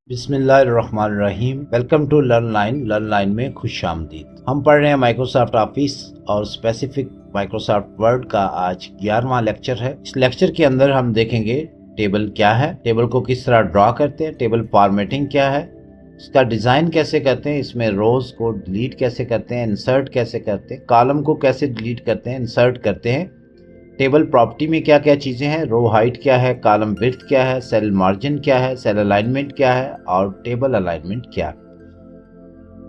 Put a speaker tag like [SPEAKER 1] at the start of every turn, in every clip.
[SPEAKER 1] बिस्मिल्लाहिर्रहमानिर्रहीम। Welcome to learn line में खुश आमदीद। हम पढ़ रहे हैं माइक्रोसॉफ्ट ऑफिस और स्पेसिफिक माइक्रोसॉफ्ट वर्ड का आज 11वां लेक्चर है। इस लेक्चर के अंदर हम देखेंगे टेबल क्या है, टेबल को किस तरह ड्रॉ करते हैं, टेबल फॉर्मेटिंग क्या है, इसका डिज़ाइन कैसे करते हैं, इसमें रोज को डिलीट कैसे करते हैं, इंसर्ट कैसे करते हैं, कॉलम को कैसे डिलीट करते हैं, इंसर्ट करते हैं, टेबल प्रॉपर्टी में क्या क्या चीज़ें हैं, रो हाइट क्या है, कॉलम विड्थ क्या है, सेल मार्जिन क्या है, सेल अलाइनमेंट क्या है और टेबल अलाइनमेंट क्या है।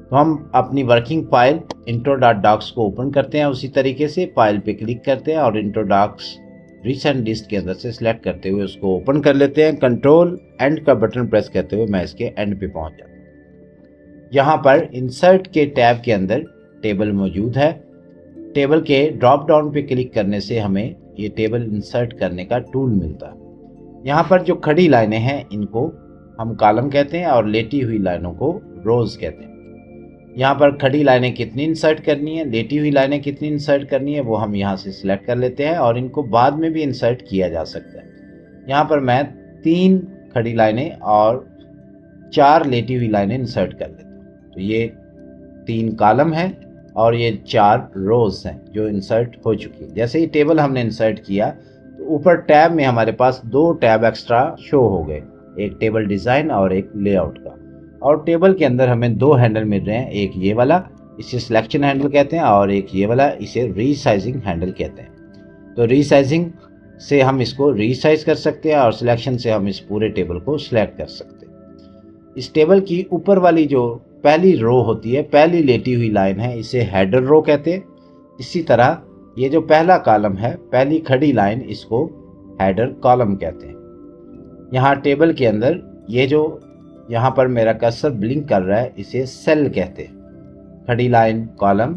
[SPEAKER 1] तो हम अपनी वर्किंग फाइल intro.docs को ओपन करते हैं। उसी तरीके से फाइल पे क्लिक करते हैं और intro.docs रिसेंट लिस्ट के अंदर से सिलेक्ट करते हुए उसको ओपन कर लेते हैं। कंट्रोल एंड का बटन प्रेस करते हुए मैं इसके एंड पे पहुंच जाता हूँ। यहाँ पर इंसर्ट के टैब के अंदर टेबल मौजूद है। टेबल के ड्रॉप डाउन पे क्लिक करने से हमें ये टेबल इंसर्ट करने का टूल मिलता है। यहाँ पर जो खड़ी लाइनें हैं इनको हम कॉलम कहते हैं और लेटी हुई लाइनों को रोज कहते हैं। यहाँ पर खड़ी लाइनें कितनी इंसर्ट करनी है, लेटी हुई लाइनें कितनी इंसर्ट करनी है वो हम यहाँ से सिलेक्ट कर लेते हैं और इनको बाद में भी इंसर्ट किया जा सकता है। यहाँ पर मैं 3 खड़ी लाइनें और 4 लेटी हुई लाइनें इंसर्ट कर लेता हूँ। तो ये 3 कॉलम है और ये 4 रोज हैं जो इंसर्ट हो चुकी है। जैसे ही टेबल हमने इंसर्ट किया तो ऊपर टैब में हमारे पास 2 टैब एक्स्ट्रा शो हो गए, एक टेबल डिज़ाइन और एक लेआउट का। और टेबल के अंदर हमें 2 हैंडल मिल रहे हैं, एक ये वाला इसे सिलेक्शन हैंडल कहते हैं और एक ये वाला इसे रीसाइजिंग हैंडल कहते हैं। तो रीसाइजिंग से हम इसको रीसाइज कर सकते हैं और सिलेक्शन से हम इस पूरे टेबल को सिलेक्ट कर सकते हैं। इस टेबल की ऊपर वाली जो पहली रो होती है, पहली लेटी हुई लाइन है, इसे हेडर रो कहते हैं। इसी तरह ये जो पहला कॉलम है, पहली खड़ी लाइन, इसको हेडर कॉलम कहते हैं। यहाँ टेबल के अंदर ये जो यहाँ पर मेरा कर्सर ब्लिंक कर रहा है इसे सेल कहते हैं। खड़ी लाइन कॉलम,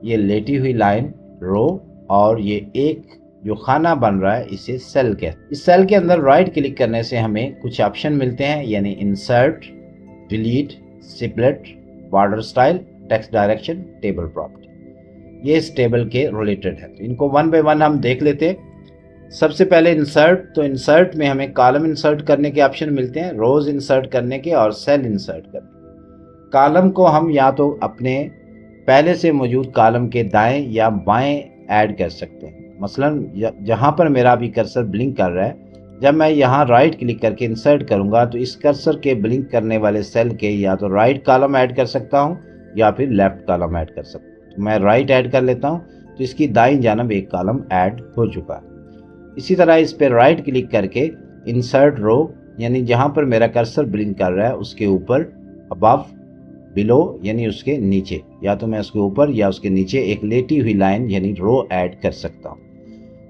[SPEAKER 1] ये लेटी हुई लाइन रो और ये एक जो खाना बन रहा है इसे सेल कहते हैं। इस सेल के अंदर राइट क्लिक करने से हमें कुछ ऑप्शन मिलते हैं, यानी insert, delete, split, border style, text direction, table property. ये इस टेबल के रिलेटेड है। तो इनको वन बाय वन हम देख लेते हैं। सबसे पहले इंसर्ट, तो इंसर्ट में हमें कॉलम इंसर्ट करने के ऑप्शन मिलते हैं, रोज इंसर्ट करने के और सेल इंसर्ट करने के। कॉलम को हम या तो अपने पहले से मौजूद कॉलम के दाएं या बाएं ऐड कर सकते हैं। मसलन जहां पर मेरा अभी कर्सर ब्लिंक कर रहा है, जब मैं यहाँ राइट क्लिक करके इंसर्ट करूंगा तो इस कर्सर के ब्लिंक करने वाले सेल के या तो राइट कॉलम ऐड कर सकता हूँ या फिर लेफ्ट कॉलम ऐड कर सकता हूँ। तो मैं राइट ऐड कर लेता हूँ तो इसकी दाईं जानब एक कॉलम ऐड हो चुका है। इसी तरह इस पर राइट क्लिक करके इंसर्ट रो, यानी जहाँ पर मेरा कर्सर ब्लिंक कर रहा है उसके ऊपर, अबव, बिलो यानी उसके नीचे, या तो मैं उसके ऊपर या उसके नीचे एक लेटी हुई लाइन यानी रो ऐड कर सकता हूँ।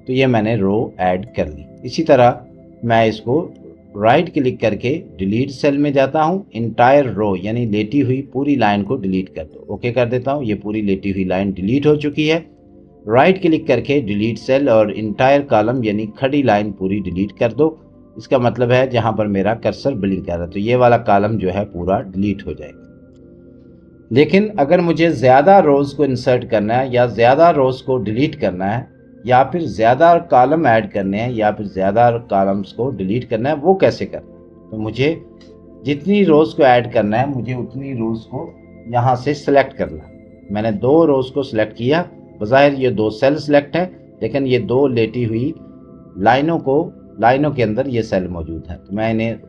[SPEAKER 1] तो ये मैंने रो ऐड कर ली। इसी तरह मैं इसको राइट क्लिक करके डिलीट सेल में जाता हूँ, इंटायर रो यानी लेटी हुई पूरी लाइन को डिलीट कर दो, ओके कर देता हूँ। ये पूरी लेटी हुई लाइन डिलीट हो चुकी है। राइट क्लिक करके डिलीट सेल और इंटायर कॉलम यानी खड़ी लाइन पूरी डिलीट कर दो। इसका मतलब है जहाँ पर मेरा कर्सर ब्लिंक कर रहा है तो ये वाला कॉलम जो है पूरा डिलीट हो जाएगा। लेकिन अगर मुझे ज़्यादा रोज़ को इंसर्ट करना है या ज़्यादा रोज़ को डिलीट करना है या फिर ज़्यादा कॉलम ऐड करने हैं या फिर ज़्यादा कॉलम्स को डिलीट करना है, वो कैसे करना है? तो मुझे जितनी रोज़ को ऐड करना है मुझे उतनी रोज़ को यहाँ से सिलेक्ट करना है। मैंने 2 रोज़ को सिलेक्ट किया। बज़ाहिर ये 2 सेल सिलेक्ट है, लेकिन ये 2 लेटी हुई लाइनों के अंदर ये सेल मौजूद है। तो मैं इन्हें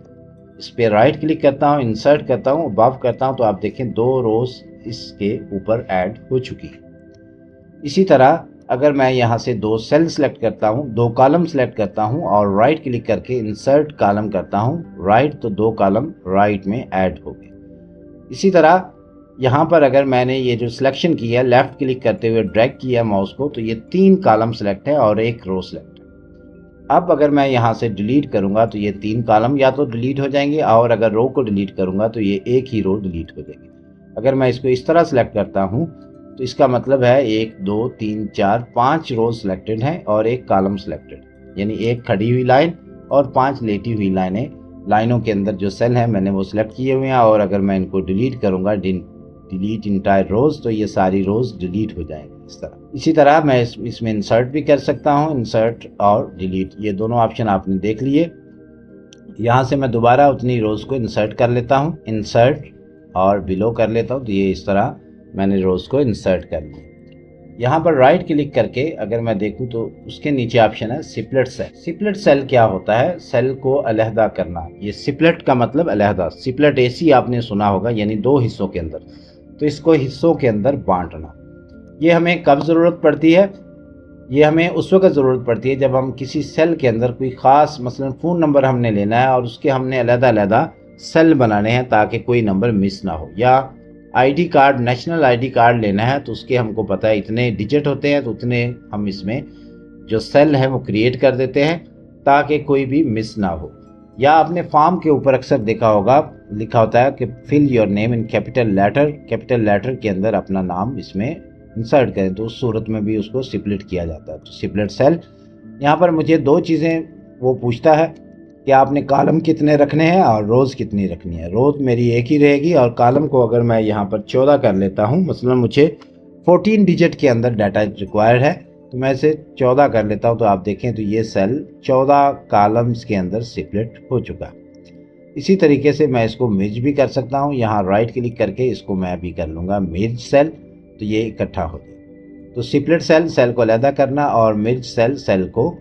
[SPEAKER 1] इस पर राइट क्लिक करता हूँ, इंसर्ट करता हूँ, अबव करता हूँ, तो आप देखें 2 रोज़ इसके ऊपर ऐड हो चुकी है। इसी तरह अगर मैं यहाँ से 2 सेल सेलेक्ट करता हूँ, 2 कॉलम सेलेक्ट करता हूँ और राइट क्लिक करके इंसर्ट कॉलम करता हूँ राइट, तो 2 कॉलम राइट में ऐड हो गए। इसी तरह यहाँ पर अगर मैंने ये जो सिलेक्शन की है, लेफ्ट क्लिक करते हुए ड्रैग किया माउस को, तो ये 3 कॉलम सेलेक्ट है और 1 रो सेलेक्ट है। अब अगर मैं यहाँ से डिलीट करूँगा तो ये 3 कॉलम या तो डिलीट हो जाएंगे और अगर रो को डिलीट करूँगा तो ये एक ही रो डिलीट हो जाएगी। अगर मैं इसको इस तरह सेलेक्ट करता हूँ तो इसका मतलब है 1 2 3 4 5 रोज सिलेक्टेड हैं और 1 कॉलम सिलेक्टेड, यानी 1 खड़ी हुई लाइन और 5 लेटी हुई लाइनों के अंदर जो सेल हैं मैंने वो सिलेक्ट किए हुए हैं। और अगर मैं इनको डिलीट करूँगा, डिलीट इंटायर रोज, तो ये सारी रोज डिलीट हो जाएंगी इस तरह। इसी तरह मैं इसमें इंसर्ट भी कर सकता हूँ, इंसर्ट और डिलीट, ये दोनों ऑप्शन आपने देख लिए। यहाँ से मैं दोबारा उतनी रोज़ को इंसर्ट कर लेता हूँ, इंसर्ट और बिलो कर लेता हूँ। तो ये इस तरह मैंने रोज़ को इंसर्ट कर लिया। यहाँ पर राइट क्लिक करके अगर मैं देखूँ तो उसके नीचे ऑप्शन है स्प्लिट सेल। स्प्लिट सेल क्या होता है? सेल को अलहदा करना। ये स्प्लिट का मतलब अलहदा, स्प्लिट एसी आपने सुना होगा, यानी दो हिस्सों के अंदर। तो इसको हिस्सों के अंदर बांटना। ये हमें कब ज़रूरत पड़ती है? ये हमें उस वक्त ज़रूरत पड़ती है जब हम किसी सेल के अंदर कोई ख़ास मसलन फ़ोन नंबर हमने लेना है और उसके हमने अलग-अलग सेल बनाने हैं ताकि कोई नंबर मिस ना हो, या ID card, national ID card लेना है तो उसके हमको पता है इतने डिजिट होते हैं, तो उतने हम इसमें जो सेल है वो क्रिएट कर देते हैं ताकि कोई भी मिस ना हो। या आपने फॉर्म के ऊपर अक्सर देखा होगा लिखा होता है कि fill your name in capital letter, capital letter के अंदर अपना नाम इसमें इंसर्ट करें, तो उस सूरत में भी उसको स्प्लिट किया जाता है। तो स्प्लिट सेल, यहाँ पर मुझे दो चीज़ें वो पूछता है कि आपने कॉलम कितने रखने हैं और रोज़ कितनी रखनी है। रोज़ मेरी एक ही रहेगी और कॉलम को अगर मैं यहाँ पर 14 कर लेता हूँ, मसलन मुझे 14 डिजिट के अंदर डाटा रिक्वायर्ड है, तो मैं इसे 14 कर लेता हूँ। तो आप देखें तो ये सेल 14 कॉलम्स के अंदर स्प्लिट हो चुका। इसी तरीके से मैं इसको मिर्ज भी कर सकता हूँ। यहाँ राइट क्लिक करके इसको मैं भी कर लूँगा मिर्ज सेल, तो ये इकट्ठा हो जाए। तो स्प्लिट सेल, सेल को अलहदा करना, और मिर्ज सेल, सेल को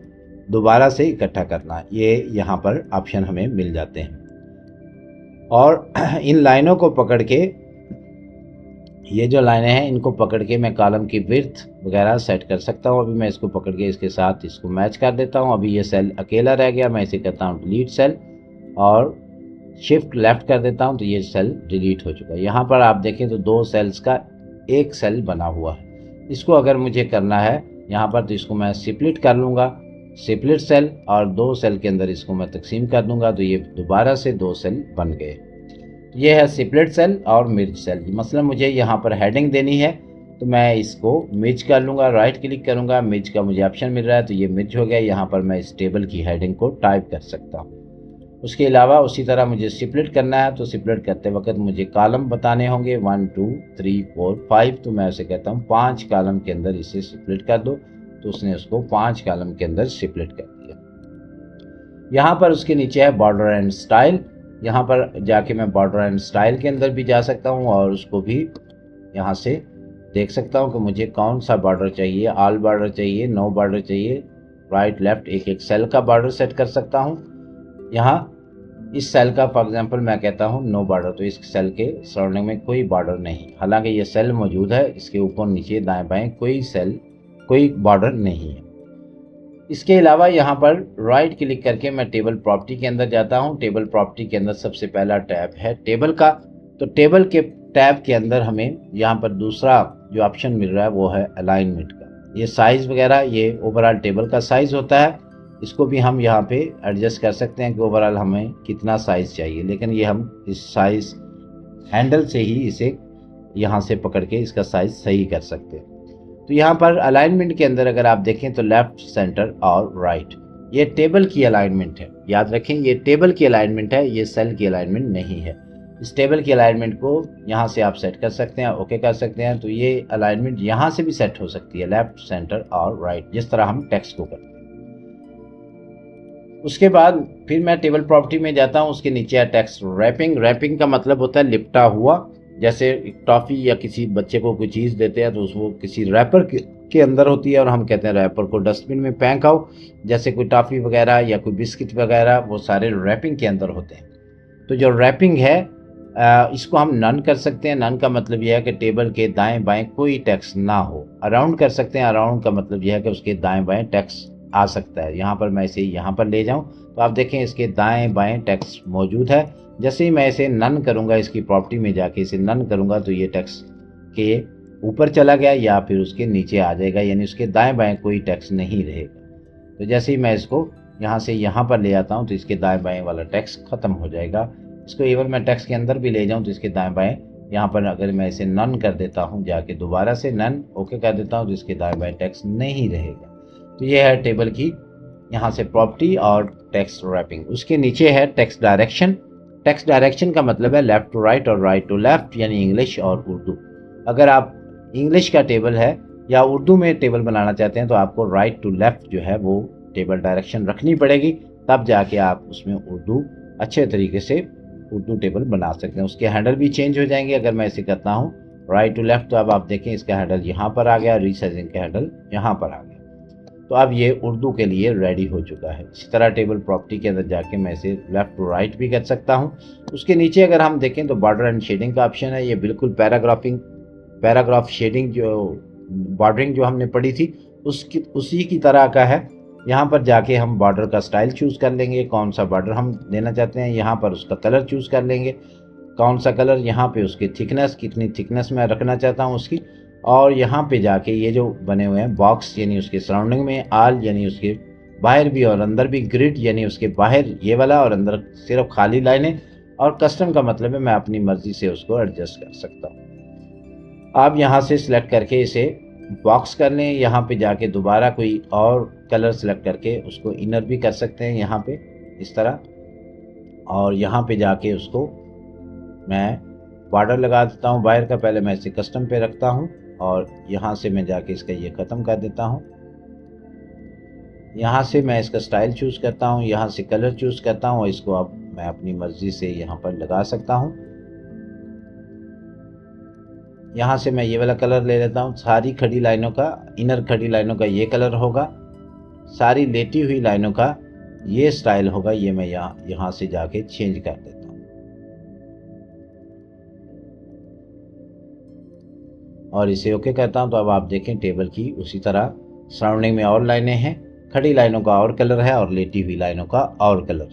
[SPEAKER 1] दोबारा से इकट्ठा करना, ये यहाँ पर ऑप्शन हमें मिल जाते हैं। और इन लाइनों को पकड़ के, ये जो लाइनें हैं इनको पकड़ के मैं कॉलम की विड्थ वगैरह सेट कर सकता हूँ। अभी मैं इसको पकड़ के इसके साथ इसको मैच कर देता हूँ। अभी ये सेल अकेला रह गया, मैं इसे कहता हूँ डिलीट सेल और शिफ्ट लेफ्ट कर देता हूँ, तो ये सेल डिलीट हो चुका है। यहाँ पर आप देखें तो दो सेल्स का एक सेल बना हुआ है। इसको अगर मुझे करना है यहाँ पर, तो इसको मैं स्प्लिट कर लूँगा, स्प्लिट सेल, और दो सेल के अंदर इसको मैं तकसीम कर दूंगा, तो ये दोबारा से दो सेल बन गए। ये है स्प्लिट सेल और मिर्ज सेल। मसलन मुझे यहाँ पर हेडिंग देनी है तो मैं इसको मिर्ज कर लूँगा, राइट क्लिक करूँगा, मिर्ज का मुझे ऑप्शन मिल रहा है तो ये मिर्ज हो गया। यहाँ पर मैं इस टेबल की हेडिंग को टाइप कर सकता हूँ। उसके अलावा उसी तरह मुझे स्प्लिट करना है, तो स्प्लिट करते वक्त मुझे कॉलम बताने होंगे 1 2 3 4 5, तो मैं उसे कहता हूँ 5 कॉलम के अंदर इसे स्प्लिट कर दो, तो उसने उसको 5 कॉलम के अंदर स्प्लिट कर दिया। यहाँ पर उसके नीचे है बॉर्डर एंड स्टाइल। यहाँ पर जाके मैं बॉर्डर एंड स्टाइल के अंदर भी जा सकता हूँ और उसको भी यहाँ से देख सकता हूँ कि मुझे कौन सा बॉर्डर चाहिए, ऑल बॉर्डर चाहिए, नो बॉर्डर चाहिए, राइट लेफ्ट एक एक सेल का बॉर्डर सेट कर सकता हूँ। यहाँ इस सेल का फॉर एग्जांपल मैं कहता हूँ नो बॉर्डर, तो इस सेल के सराउंडिंग में कोई बॉर्डर नहीं, हालांकि ये सेल मौजूद है, इसके ऊपर नीचे दाएं बाएं कोई सेल, कोई बॉर्डर नहीं है। इसके अलावा यहाँ पर राइट क्लिक करके मैं टेबल प्रॉपर्टी के अंदर जाता हूँ। टेबल प्रॉपर्टी के अंदर सबसे पहला टैब है टेबल का, तो टेबल के टैब के अंदर हमें यहाँ पर दूसरा जो ऑप्शन मिल रहा है वो है अलाइनमेंट का। ये साइज़ वगैरह, ये ओवरऑल टेबल का साइज़ होता है, इसको भी हम यहाँ पे एडजस्ट कर सकते हैं कि ओवरऑल हमें कितना साइज़ चाहिए, लेकिन ये हम इस साइज़ हैंडल से ही इसे यहाँ से पकड़ के इसका साइज़ सही कर सकते हैं। तो यहाँ पर अलाइनमेंट के अंदर अगर आप देखें तो लेफ्ट, सेंटर और राइट, ये टेबल की अलाइनमेंट है। याद रखें ये टेबल की अलाइनमेंट है, ये सेल की अलाइनमेंट नहीं है। इस टेबल की अलाइनमेंट को यहाँ से आप सेट कर सकते हैं, ओके कर सकते हैं। तो ये अलाइनमेंट यहाँ से भी सेट हो सकती है, लेफ्ट, सेंटर और राइट, जिस तरह हम टेक्स्ट को करते हैं। उसके बाद फिर मैं टेबल प्रॉपर्टी में जाता हूँ, उसके नीचे है टेक्स्ट रैपिंग। रैपिंग का मतलब होता है लिपटा हुआ। जैसे टॉफ़ी या किसी बच्चे को कोई चीज़ देते हैं तो उसको किसी रैपर के अंदर होती है और हम कहते हैं रैपर को डस्टबिन में फेंक आओ। जैसे कोई टॉफ़ी वगैरह या कोई बिस्किट वगैरह वो सारे रैपिंग के अंदर होते हैं। तो जो रैपिंग है इसको हम नन कर सकते हैं। नन का मतलब यह है कि टेबल के दाएं बाएं कोई टेक्स्ट ना हो। अराउंड कर सकते हैं। अराउंड का मतलब यह है कि उसके दाएं बाएं टेक्स्ट आ सकता है। यहाँ पर मैं इसे यहाँ पर ले जाऊँ तो आप देखें इसके दाएं बाएं टेक्स्ट मौजूद है। जैसे ही मैं इसे नन करूँगा, इसकी प्रॉपर्टी में जाके इसे नन करूँगा तो ये टेक्स्ट के ऊपर चला गया या फिर उसके नीचे आ जाएगा, यानी उसके दाएं बाएं कोई टेक्स्ट नहीं रहेगा। तो जैसे ही मैं इसको यहाँ से यहाँ पर ले आता हूँ तो इसके दाएं बाएं वाला टेक्स्ट ख़त्म हो जाएगा। इसको इवन मैं टेक्स्ट के अंदर भी ले जाऊँ तो इसके दाएं बाएं यहाँ पर अगर मैं इसे नन कर देता हूँ, जाके दोबारा से नन ओके कर देता हूँ तो इसके दाएं बाएं टेक्स्ट नहीं रहेगा। तो ये है टेबल की यहाँ से प्रॉपर्टी और टेक्स्ट रैपिंग। उसके नीचे है टेक्स्ट डायरेक्शन। टेक्स्ट डायरेक्शन का मतलब है लेफ़्ट टू राइट और राइट टू लेफ़्ट, यानी इंग्लिश और उर्दू। अगर आप इंग्लिश का टेबल है या उर्दू में टेबल बनाना चाहते हैं तो आपको राइट टू लेफ़्ट जो है वो टेबल डायरेक्शन रखनी पड़ेगी, तब जाके आप उसमें उर्दू अच्छे तरीके से उर्दू टेबल बना सकते हैं। उसके हैंडल भी चेंज हो जाएंगे अगर मैं इसे करता हूँ राइट टू लेफ्ट। तो अब आप देखें इसका हैंडल यहाँ पर आ गया, रीसाइजिंग का हैंडल यहाँ पर आ गया। तो अब ये उर्दू के लिए रेडी हो चुका है। इसी तरह टेबल प्रॉपर्टी के अंदर जाके मैं इसे लेफ्ट टू राइट भी कर सकता हूँ। उसके नीचे अगर हम देखें तो बॉर्डर एंड शेडिंग का ऑप्शन है। ये बिल्कुल पैराग्राफ शेडिंग जो बॉर्डरिंग जो हमने पढ़ी थी उसी की तरह का है। यहाँ पर जाके हम बॉर्डर का स्टाइल चूज़ कर लेंगे, कौन सा बॉर्डर हम देना चाहते हैं। यहाँ पर उसका कलर चूज़ कर लेंगे, कौन सा कलर, यहाँ पे उसकी थिकनेस, कितनी थिकनेस मैं रखना चाहता हूँ उसकी। और यहाँ पे जाके ये जो बने हुए हैं बॉक्स यानी उसके सराउंडिंग में, आल यानी उसके बाहर भी और अंदर भी, ग्रिड यानी उसके बाहर ये वाला और अंदर सिर्फ खाली लाइनें, और कस्टम का मतलब है मैं अपनी मर्जी से उसको एडजस्ट कर सकता हूँ। आप यहाँ से सिलेक्ट करके इसे बॉक्स कर लें। यहाँ पे जाके दोबारा कोई और कलर सेलेक्ट करके उसको इनर भी कर सकते हैं यहाँ पे इस तरह। और यहाँ पे जाके उसको मैं बॉर्डर लगा देता हूँ बाहर का। पहले मैं इसे कस्टम पे रखता हूँ और यहाँ से मैं जाके इसका ये ख़त्म कर देता हूँ। यहाँ से मैं इसका स्टाइल चूज़ करता हूँ, यहाँ से कलर चूज़ करता हूँ और इसको अब मैं अपनी मर्ज़ी से यहाँ पर लगा सकता हूँ। यहाँ से मैं ये वाला कलर ले लेता हूँ। सारी खड़ी लाइनों का, इनर खड़ी लाइनों का ये कलर होगा, सारी लेटी हुई लाइनों का ये स्टाइल होगा। ये मैं यहाँ से जाके चेंज कर देता हूँ और इसे ओके करता हूँ। तो अब आप देखें टेबल की उसी तरह सराउंडिंग में और लाइनें हैं, खड़ी लाइनों का और कलर है और लेटी हुई लाइनों का और कलर।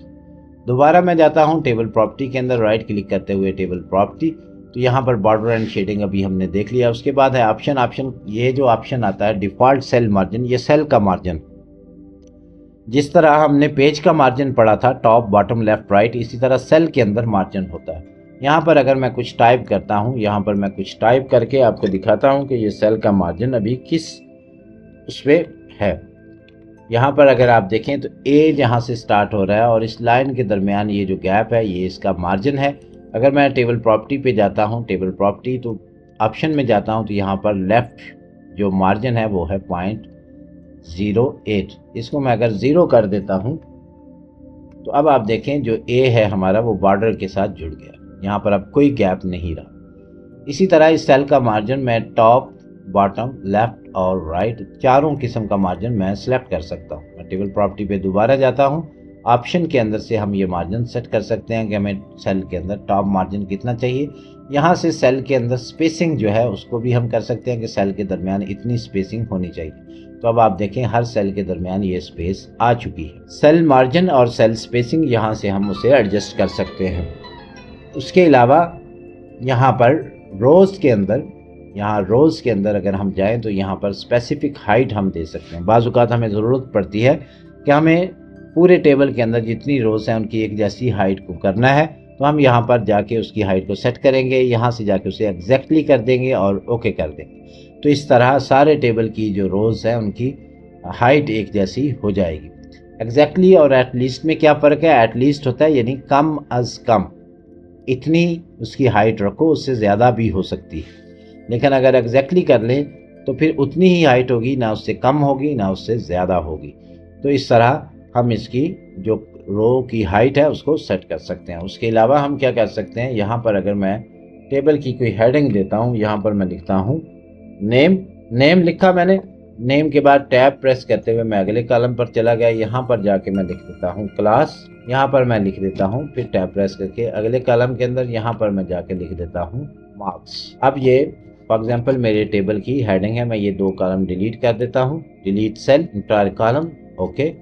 [SPEAKER 1] दोबारा मैं जाता हूँ टेबल प्रॉपर्टी के अंदर, राइट क्लिक करते हुए टेबल प्रॉपर्टी। तो यहाँ पर बॉर्डर एंड शेडिंग अभी हमने देख लिया। उसके बाद है ऑप्शन। ये जो ऑप्शन आता है डिफ़ॉल्ट सेल मार्जिन, ये सेल का मार्जिन। जिस तरह हमने पेज का मार्जिन पढ़ा था टॉप बॉटम लेफ्ट राइट, इसी तरह सेल के अंदर मार्जिन होता है। यहाँ पर अगर मैं कुछ टाइप करता हूँ, यहाँ पर मैं कुछ टाइप करके आपको दिखाता हूँ कि ये सेल का मार्जिन अभी किस उस पर है। यहाँ पर अगर आप देखें तो ए यहाँ से स्टार्ट हो रहा है और इस लाइन के दरमियान ये जो गैप है ये इसका मार्जिन है। अगर मैं टेबल प्रॉपर्टी पे जाता हूँ, टेबल प्रॉपर्टी तो ऑप्शन में जाता हूँ तो यहाँ पर लेफ़्ट जो मार्जिन है वो है 0.08। इसको मैं अगर 0 कर देता हूँ तो अब आप देखें जो ए है हमारा वो बॉर्डर के साथ जुड़ गया। यहाँ पर अब कोई गैप नहीं रहा। इसी तरह इस सेल का मार्जिन मैं टॉप बॉटम लेफ्ट और राइट चारों किस्म का मार्जिन मैं सेलेक्ट कर सकता हूँ। मैं टेबल प्रॉपर्टी पे दोबारा जाता हूँ। ऑप्शन के अंदर से हम ये मार्जिन सेट कर सकते हैं कि हमें सेल के अंदर टॉप मार्जिन कितना चाहिए। यहाँ से सेल के अंदर स्पेसिंग जो है उसको भी हम कर सकते हैं कि सेल के दरमियान इतनी स्पेसिंग होनी चाहिए। तो अब आप देखें हर सेल के दरमियान ये स्पेस आ चुकी है। सेल मार्जिन और सेल स्पेसिंग यहाँ से हम उसे एडजस्ट कर सकते हैं। उसके अलावा यहाँ पर रोज़ के अंदर अगर हम जाएं तो यहाँ पर स्पेसिफिक हाइट हम दे सकते हैं। बाज़ औक़ात हमें ज़रूरत पड़ती है कि हमें पूरे टेबल के अंदर जितनी रोज़ हैं उनकी एक जैसी हाइट को करना है, तो हम यहाँ पर जाके उसकी हाइट को सेट करेंगे। यहाँ से जाके उसे एग्जैक्टली कर देंगे और ओके कर देंगे। तो इस तरह सारे टेबल की जो रोज़ हैं उनकी हाइट एक जैसी हो जाएगी। एग्जैक्टली और एट लीस्ट में क्या फ़र्क है? एट लीस्ट होता है यानी कम अज़ कम, इतनी उसकी हाइट रखो, उससे ज़्यादा भी हो सकती है। लेकिन अगर एग्जैक्टली कर लें तो फिर उतनी ही हाइट होगी, ना उससे कम होगी ना उससे ज़्यादा होगी। तो इस तरह हम इसकी जो रो की हाइट है उसको सेट कर सकते हैं। उसके अलावा हम क्या कर सकते हैं, यहाँ पर अगर मैं टेबल की कोई हेडिंग देता हूँ, यहाँ पर मैं लिखता हूँ नेम लिखा मैंने। नेम के बाद टैब प्रेस करते हुए मैं अगले कॉलम पर चला गया। यहाँ पर जाके मैं लिख देता हूँ क्लास, यहाँ पर मैं लिख देता हूँ, फिर टैब प्रेस करके अगले कॉलम के अंदर यहाँ पर मैं जाके लिख देता हूँ मार्क्स। अब ये फॉर एग्जांपल मेरे टेबल की हेडिंग है। मैं ये 2 कॉलम डिलीट कर देता हूँ, delete cell entire column, okay.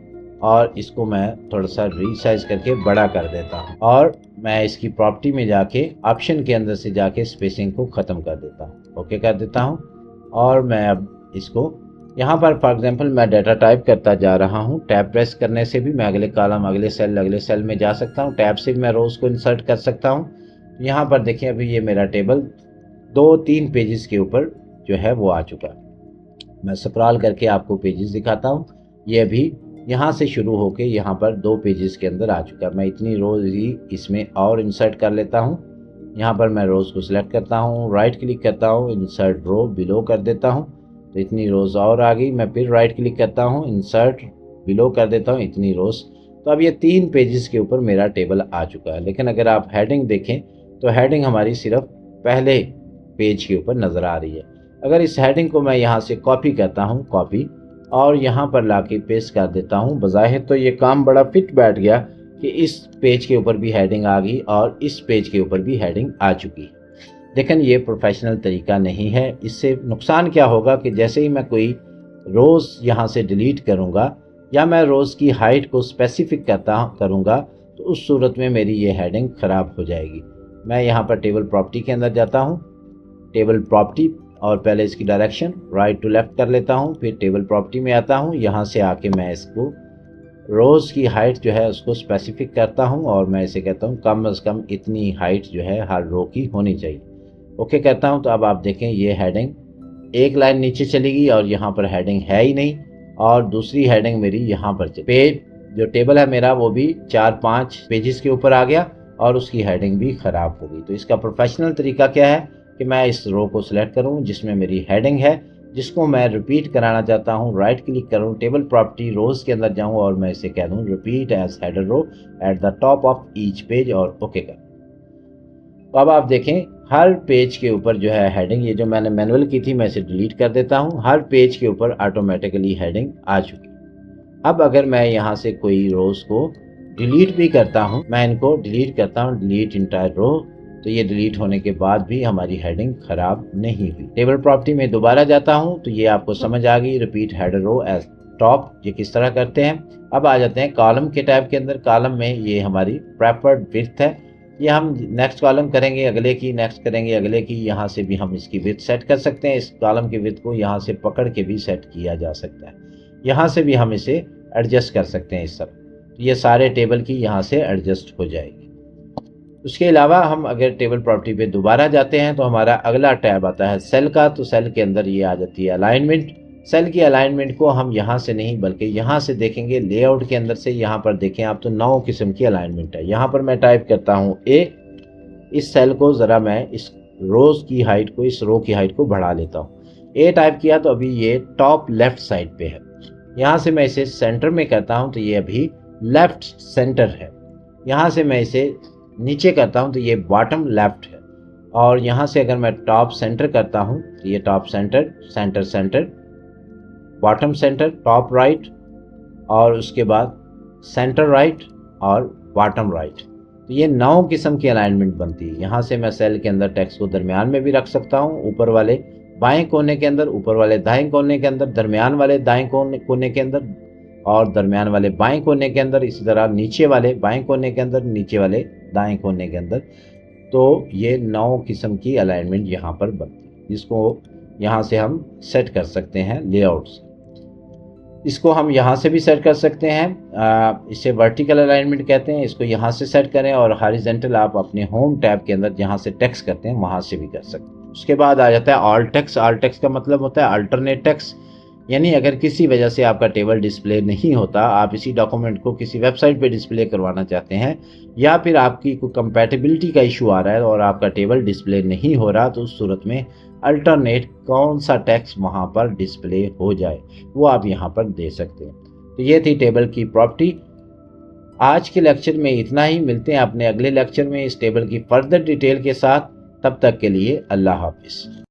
[SPEAKER 1] और इसको मैं थोड़ा सा रीसाइज करके बड़ा कर देता हूँ और मैं इसकी प्रॉपर्टी में जाके ऑप्शन के अंदर से जाके स्पेसिंग को ख़त्म कर देता हूँ, ओके कर देता हूँ। और मैं अब इसको यहाँ पर फॉर एग्जांपल मैं डाटा टाइप करता जा रहा हूँ। टैब प्रेस करने से भी मैं अगले कॉलम अगले सेल में जा सकता हूँ। टैब से भी मैं रोज़ को इंसर्ट कर सकता हूँ। यहाँ पर देखिए अभी ये मेरा टेबल 2-3 पेजेस के ऊपर जो है वो आ चुका है। मैं स्क्रॉल करके आपको पेजेस दिखाता हूँ। ये अभी यहाँ से शुरू होके यहाँ पर 2 पेजेस के अंदर आ चुका है। मैं इतनी रोज़ ही इसमें और इंसर्ट कर लेता हूँ। यहाँ पर मैं रोज़ को सिलेक्ट करता हूँ, राइट क्लिक करता हूँ, इंसर्ट रो बिलो कर देता हूँ, तो इतनी रोज़ और आ गई। मैं फिर राइट क्लिक करता हूँ, इंसर्ट बिलो कर देता हूँ, इतनी रोज़। तो अब ये 3 पेजेस के ऊपर मेरा टेबल आ चुका है। लेकिन अगर आप हेडिंग देखें तो हेडिंग हमारी सिर्फ पहले पेज के ऊपर नज़र आ रही है। अगर इस हेडिंग को मैं यहाँ से कॉपी करता हूँ, कॉपी, और यहाँ पर लाके पेस्ट कर देता हूँ, बज़ाहिर तो ये काम बड़ा फिट बैठ गया कि इस पेज के ऊपर भी हेडिंग आ गई और इस पेज के ऊपर भी हेडिंग आ चुकी है। लेकिन ये प्रोफेशनल तरीका नहीं है। इससे नुकसान क्या होगा कि जैसे ही मैं कोई रोज़ यहाँ से डिलीट करूँगा या मैं रोज़ की हाइट को स्पेसिफिक करूँगा तो उस सूरत में मेरी ये हेडिंग ख़राब हो जाएगी। मैं यहाँ पर टेबल प्रॉपर्टी के अंदर जाता हूँ, टेबल प्रॉपर्टी, और पहले इसकी डायरेक्शन राइट टू लेफ़्ट कर लेता हूँ, फिर टेबल प्रॉपर्टी में आता हूँ। यहाँ से आके मैं इसको रोज़ की हाइट जो है उसको स्पेसिफिक करता हूँ और मैं इसे कहता हूँ कम से कम इतनी हाइट जो है हर रो की होनी चाहिए। ओके कहता हूँ तो अब आप देखें ये हेडिंग एक लाइन नीचे चली गई और यहाँ पर हेडिंग है ही नहीं, और दूसरी हेडिंग मेरी यहाँ पर पेज जो टेबल है मेरा वो भी 4-5 पेजेस के ऊपर आ गया और उसकी हेडिंग भी ख़राब हो गई। तो इसका प्रोफेशनल तरीका क्या है कि मैं इस रो को सिलेक्ट करूँ जिसमें मेरी हेडिंग है, जिसको मैं रिपीट कराना चाहता हूँ, राइट क्लिक करूँ, टेबल प्रॉपर्टी, रोज़ के अंदर जाऊँ और मैं इसे कह दूँ repeat as header row at the top of each page और ओके कर। तो अब आप देखें हर पेज के ऊपर जो है हेडिंग, ये जो मैंने मैनुअल की थी मैं इसे डिलीट कर देता हूँ, हर पेज के ऊपर ऑटोमेटिकली हेडिंग आ चुकी। अब अगर मैं यहाँ से कोई रोज़ को डिलीट भी करता हूँ, मैं इनको डिलीट करता हूँ, डिलीट इंटायर रो, तो ये डिलीट होने के बाद भी हमारी हेडिंग ख़राब नहीं हुई। टेबल प्रॉपर्टी में दोबारा जाता हूँ तो ये आपको समझ आ गई, repeat header row as top, ये किस तरह करते हैं। अब आ जाते हैं कॉलम के टैब के अंदर। कॉलम में ये हमारी प्रेफर्ड विड्थ है, ये हम नेक्स्ट कॉलम करेंगे अगले की, नेक्स्ट करेंगे अगले की, यहाँ से भी हम इसकी विड्थ सेट कर सकते हैं। इस कॉलम की विड्थ को यहाँ से पकड़ के भी सेट किया जा सकता है, यहाँ से भी हम इसे एडजस्ट कर सकते हैं इस सब। तो ये सारे टेबल की यहाँ से एडजस्ट हो जाएगी। उसके अलावा हम अगर टेबल प्रॉपर्टी पे दोबारा जाते हैं तो हमारा अगला टैब आता है सेल का। तो सेल के अंदर ये आ जाती है अलाइनमेंट। सेल की अलाइनमेंट को हम यहाँ से नहीं बल्कि यहाँ से देखेंगे, लेआउट के अंदर से। यहाँ पर देखें आप तो 9 किस्म की अलाइनमेंट है। यहाँ पर मैं टाइप करता हूँ ए, इस सेल को ज़रा मैं इस रोज़ की हाइट को, इस रो की हाइट को बढ़ा लेता हूँ। ए टाइप किया तो अभी ये टॉप लेफ्ट साइड पे है। यहाँ से मैं इसे सेंटर में करता हूँ तो ये अभी लेफ्ट सेंटर है। यहाँ से मैं इसे नीचे करता हूँ तो ये बॉटम लेफ्ट है। और यहाँ से अगर मैं टॉप सेंटर करता हूँ तो ये top centre, centre centre, bottom centre, top right, और उसके बाद सेंटर राइट और बॉटम राइट। तो ये 9 किस्म की अलाइनमेंट बनती है। यहाँ से मैं सेल के अंदर टेक्स्ट को दरमियान में भी रख सकता हूँ, ऊपर वाले बाएं कोने के अंदर, ऊपर वाले दाएं कोने के अंदर, दरमियान वाले दाएं कोने के अंदर और दरमियान वाले बाएं कोने के अंदर, इसी तरह नीचे वाले बाएं कोने के अंदर, नीचे वाले दाएं कोने के अंदर। तो ये 9 किस्म की अलाइनमेंट यहाँ पर बनती है, जिसको यहाँ से हम सेट कर सकते हैं लेआउट से। इसको हम यहाँ से भी सेट कर सकते हैं, इसे वर्टिकल अलाइनमेंट कहते हैं। इसको यहाँ से सेट करें और हॉरिजॉन्टल आप अपने होम टैब के अंदर जहाँ से टेक्स्ट करते हैं वहाँ से भी कर सकते हैं। उसके बाद आ जाता है ऑल्ट टेक्स्ट। ऑल्ट टेक्स्ट का मतलब होता है अल्टरनेट टेक्स्ट, यानी अगर किसी वजह से आपका टेबल डिस्प्ले नहीं होता, आप इसी डॉक्यूमेंट को किसी वेबसाइट पे डिस्प्ले करवाना चाहते हैं, या फिर आपकी कोई कंपैटिबिलिटी का इशू आ रहा है और आपका टेबल डिस्प्ले नहीं हो रहा, तो उस सूरत में अल्टरनेट कौन सा टेक्स्ट वहाँ पर डिस्प्ले हो जाए वो आप यहाँ पर दे सकते हैं। तो ये थी टेबल की प्रॉपर्टी। आज के लेक्चर में इतना ही। मिलते हैं अपने अगले लेक्चर में इस टेबल की फर्दर डिटेल के साथ। तब तक के लिए अल्लाह हाफिज़।